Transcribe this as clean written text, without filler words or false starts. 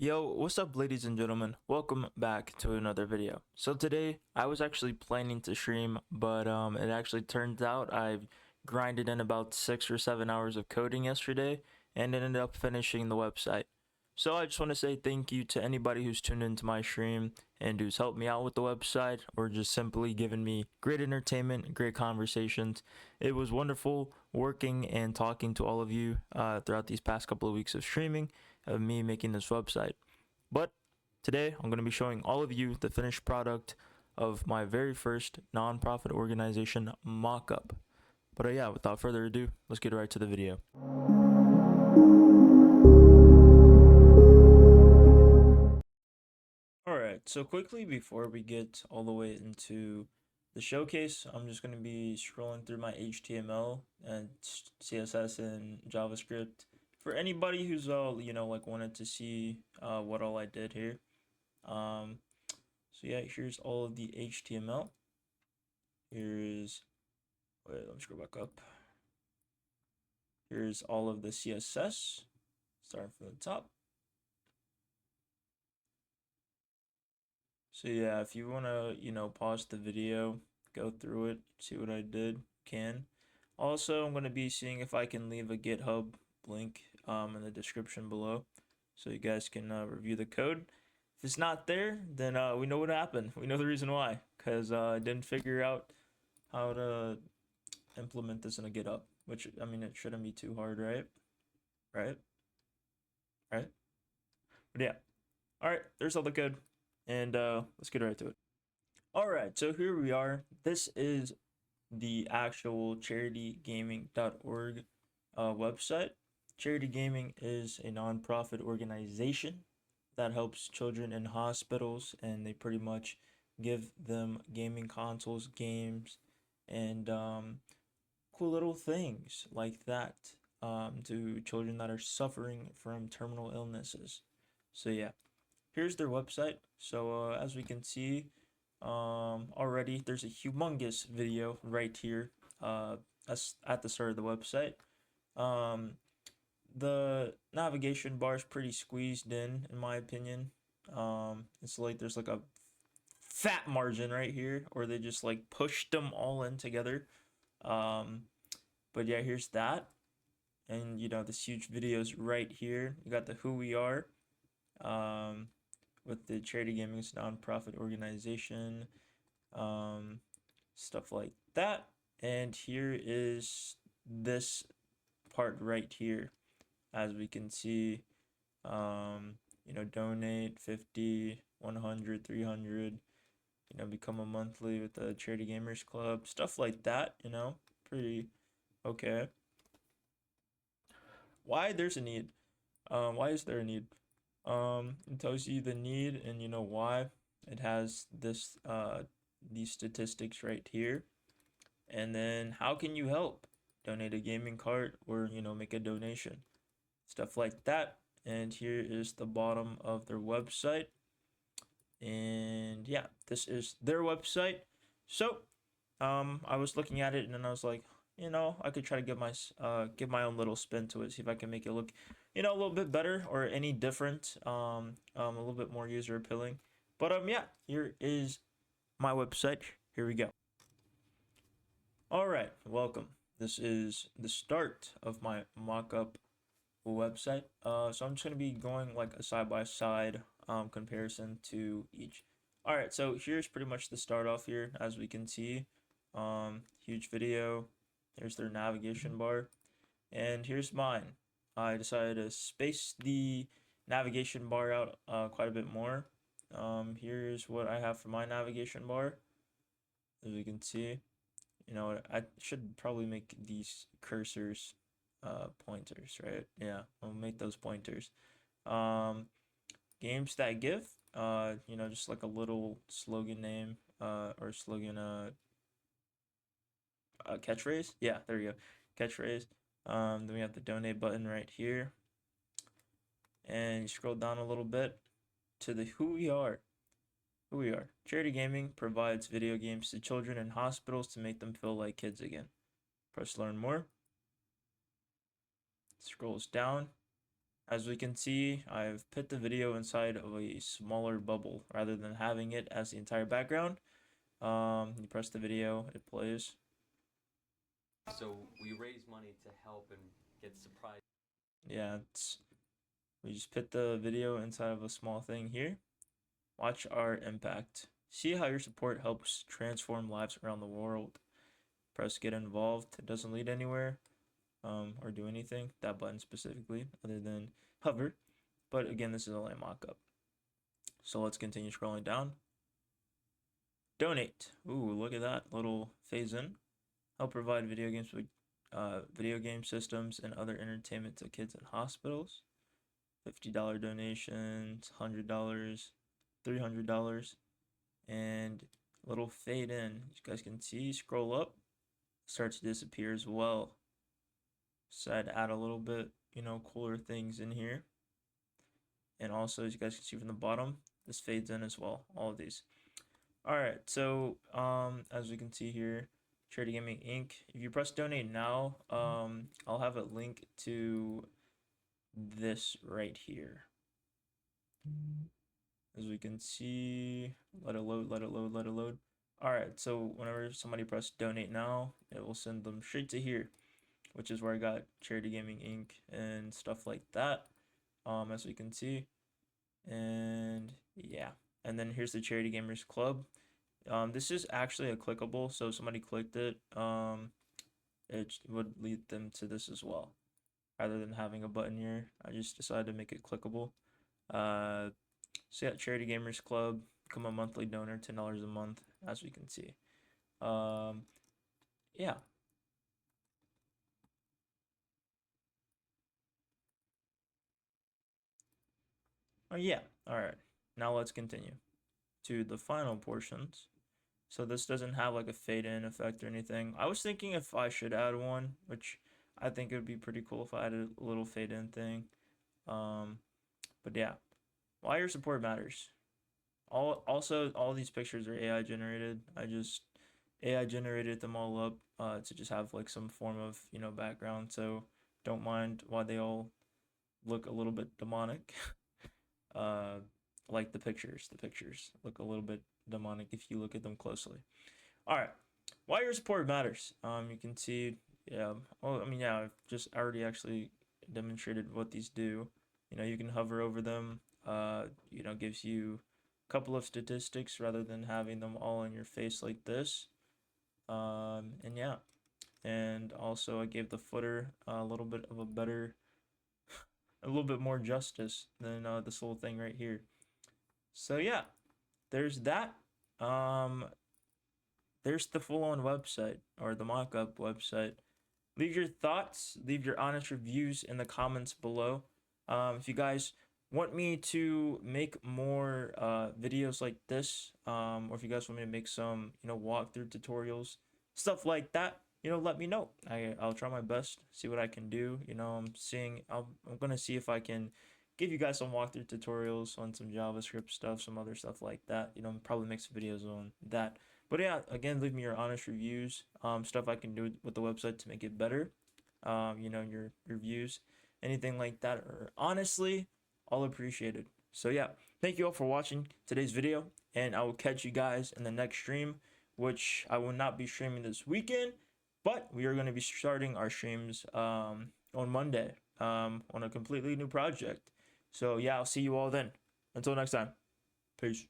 Yo, what's up ladies and gentlemen? Welcome back to another video. So today I was actually planning to stream, but it actually turns out I grinded in about 6 or 7 hours of coding yesterday and ended up finishing the website. So I just want to say thank you to anybody who's tuned into my stream and who's helped me out with the website or just simply given me great entertainment, great conversations. It was wonderful working and talking to all of you throughout these past couple of weeks of streaming, of me making this website. But today I'm going to be showing all of you the finished product of my very first nonprofit organization mock-up. But yeah, without further ado, let's get right to the video. Alright, so quickly before we get all the way into the showcase, I'm just going to be scrolling through my HTML and CSS and JavaScript for anybody who's like wanted to see what all I did here. So yeah, here's all of the HTML. Here's, wait, let me scroll back up. Here's all of the CSS, starting from the top. So yeah, if you want to, pause the video, go through it, see what I did, can. Also, I'm going to be seeing if I can leave a GitHub link in the description below so you guys can review the code. If it's not there, then we know what happened. We know the reason why, because I didn't figure out how to implement this in a GitHub, which, I mean, it shouldn't be too hard, right? Right? Right? But yeah. All right, there's all the code, and let's get right to it. All right, so here we are. This is the actual charitygaming.org website. Charity Gaming is a nonprofit organization that helps children in hospitals, and they pretty much give them gaming consoles, games, and cool little things like that to children that are suffering from terminal illnesses. So yeah, here's their website. So as we can see, already there's a humongous video right here at the start of the website. The navigation bar is pretty squeezed in my opinion. It's like there's like a fat margin right here, or they just like pushed them all in together. But yeah, here's that. And this huge video is right here. You got the who we are, with the Charity Gaming's nonprofit organization, stuff like that. And here is this part right here, as we can see. Donate 50, 100, 300, become a monthly with the Charity Gamers Club, stuff like that, pretty okay. Why there's a need? Why is there a need? It tells you the need and why. It has these statistics right here. And then how can you help? Donate a gaming cart or make a donation. Stuff like that. And here is the bottom of their website. And yeah, this is their website. So I was looking at it and then I was like, I could try to give my own little spin to it, see if I can make it look, a little bit better or any different, a little bit more user appealing. But yeah, here is my website. Here we go. All right, welcome. This is the start of my mock-up website. So I'm just gonna be going like a side-by-side comparison to each. All right, so here's pretty much the start off here, as we can see. Huge video. Here's their navigation bar, and here's mine. I decided to space the navigation bar out quite a bit more. Here's what I have for my navigation bar. As you can see, I should probably make these cursors pointers, right? Yeah, I'll make those pointers. Games that give, just like a little slogan name, or slogan, catchphrase. Yeah, there you go, catchphrase. Then we have the donate button right here, and you scroll down a little bit to the who we are. Who we are. Charity Gaming provides video games to children in hospitals to make them feel like kids again. Press learn more. Scrolls down. as we can see, I've put the video inside of a smaller bubble rather than having it as the entire background. You press the video, it plays. So we raise money to help and get surprised. Yeah, we just put the video inside of a small thing here. Watch our impact. See how your support helps transform lives around the world. Press get involved. It doesn't lead anywhere or do anything, that button specifically, other than hover. But again, this is only a mock-up. So let's continue scrolling down. Donate. Ooh, look at that little phase in. Help provide video games with video game systems and other entertainment to kids in hospitals. $50 donations, $100, $300, and a little fade in. As you guys can see, scroll up, starts to disappear as well. So I'd add a little bit, cooler things in here. And also, as you guys can see from the bottom, this fades in as well, all of these. All right, so as we can see here, Charity Gaming Inc. If you press donate now, I'll have it linked to this right here. As we can see, let it load, let it load, let it load. All right, so whenever somebody press donate now, it will send them straight to here, which is where I got Charity Gaming Inc. and stuff like that, as we can see. And yeah, and then here's the Charity Gamers Club. This is actually a clickable, so if somebody clicked it, it would lead them to this as well. Rather than having a button here, I just decided to make it clickable. So yeah, Charity Gamers Club, become a monthly donor, $10 a month, as we can see. Yeah. Oh yeah, all right. Now let's continue to the final portions. So this doesn't have like a fade in effect or anything. I was thinking if I should add one, which I think it would be pretty cool if I added a little fade in thing. But yeah, why your support matters. All these pictures are AI generated. I just AI generated them all up to just have like some form of background. So don't mind why they all look a little bit demonic. Like the pictures look a little bit demonic if you look at them closely. All right, why your support matters. You can see, yeah. Well, I mean, yeah, I've just already actually demonstrated what these do. You can hover over them. Gives you a couple of statistics rather than having them all in your face like this. And yeah, and also I gave the footer a little bit of a better, a little bit more justice than this little thing right here. So yeah, there's that. There's the full-on website or the mock-up website. Leave your thoughts, leave your honest reviews in the comments below. If you guys want me to make more videos like this, or if you guys want me to make some walkthrough tutorials, stuff like that, let me know. I'll try my best, see what I can do. I'm gonna see if I can give you guys some walkthrough tutorials on some JavaScript stuff, some other stuff like that. Probably make some videos on that. But yeah, again, leave me your honest reviews, stuff I can do with the website to make it better. Your reviews, anything like that, or honestly, all appreciated. So yeah, thank you all for watching today's video, and I will catch you guys in the next stream, which I will not be streaming this weekend, but we are going to be starting our streams on Monday on a completely new project. So yeah, I'll see you all then. Until next time, peace.